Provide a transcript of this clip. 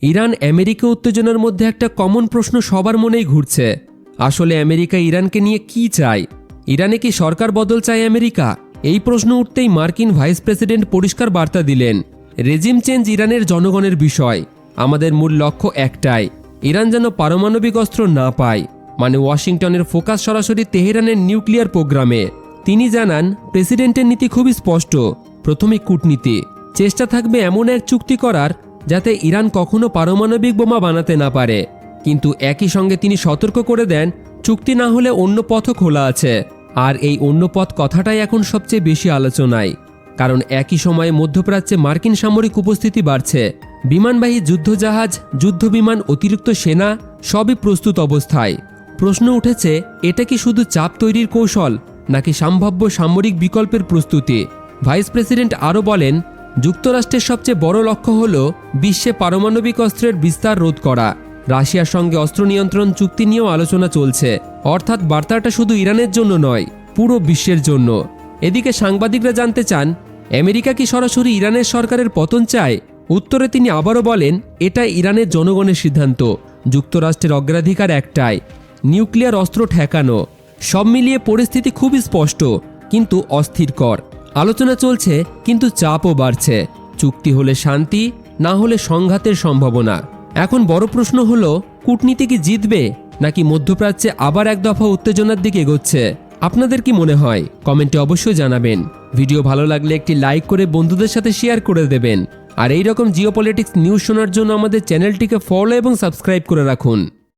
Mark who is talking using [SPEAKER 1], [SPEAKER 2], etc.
[SPEAKER 1] Iran America উত্তেজনার মধ্যে একটা কমন প্রশ্ন সবার মনেই ঘুরছে। আসলে আমেরিকা ইরানকে নিয়ে কি চায়? ইরানে কি সরকার বদল চায় আমেরিকা? এই প্রশ্ন উঠতেই মার্কিন ভাইস প্রেসিডেন্ট পরিষ্কার বার্তা দিলেন, রেজিম চেঞ্জ ইরানের জনগণের বিষয়। আমাদের মূল লক্ষ্য একটাই, ইরান যেন পারমাণবিক অস্ত্র না পায়। মানে ওয়াশিংটনের ফোকাস সরাসরি তেহরানের নিউক্লিয়ার প্রোগ্রামে। তিনি জানান, প্রেসিডেন্টের নীতি খুবই স্পষ্ট। প্রথমে কূটনীতি, চেষ্টা থাকবে এমন এক চুক্তি করার যাতে ইরান কখনো পারমাণবিক বোমা বানাতে না পারে। কিন্তু একই সঙ্গে তিনি সতর্ক করে দেন, চুক্তি না হলে অন্য পথও খোলা আছে। আর এই অন্য পথ কথাটাই এখন সবচেয়ে বেশি আলোচনায়। কারণ একই সময়ে মধ্যপ্রাচ্যে মার্কিন সামরিক উপস্থিতি বাড়ছে। বিমানবাহী যুদ্ধজাহাজ, যুদ্ধবিমান, অতিরিক্ত সেনা সবই প্রস্তুত অবস্থায়। প্রশ্ন উঠেছে, এটা কি শুধু চাপ তৈরির কৌশল নাকি সম্ভাব্য সামরিক বিকল্পের প্রস্তুতি? ভাইস প্রেসিডেন্ট আরও বলেন, যুক্তরাষ্ট্রের সবচেয়ে বড় লক্ষ্য হল বিশ্বে পারমাণবিক অস্ত্রের বিস্তার রোধ করা। রাশিয়ার সঙ্গে অস্ত্র নিয়ন্ত্রণ চুক্তি নিয়েও আলোচনা চলছে। অর্থাৎ বার্তাটা শুধু ইরানের জন্য নয়, পুরো বিশ্বের জন্য। এদিকে সাংবাদিকরা জানতে চান, আমেরিকা কি সরাসরি ইরানের সরকারের পতন চায়? উত্তরে তিনি আবারও বলেন, এটা ইরানের জনগণের সিদ্ধান্ত। যুক্তরাষ্ট্রের অগ্রাধিকার একটাই, নিউক্লিয়ার অস্ত্র ঠেকানো। সব মিলিয়ে পরিস্থিতি খুবই স্পষ্ট, কিন্তু অস্থিরকর। আলোচনা চলছে, কিন্তু চাপও বাড়ছে। চুক্তি হলে শান্তি, না হলে সংঘাতের সম্ভাবনা। এখন বড় প্রশ্ন হলো, কূটনীতি কি জিতবে নাকি মধ্যপ্রাচ্যে আবার এক দফা উত্তেজনার দিকে এগোচ্ছে? আপনাদের কি মনে হয়? কমেন্টে অবশ্যই জানাবেন। ভিডিও ভালো লাগলে একটি লাইক করে বন্ধুদের সাথে শেয়ার করে দেবেন। আর এই রকম জিওপলিটিক্স নিউজ শোনার জন্য আমাদের চ্যানেলটিকে ফলো এবং সাবস্ক্রাইব করে রাখুন।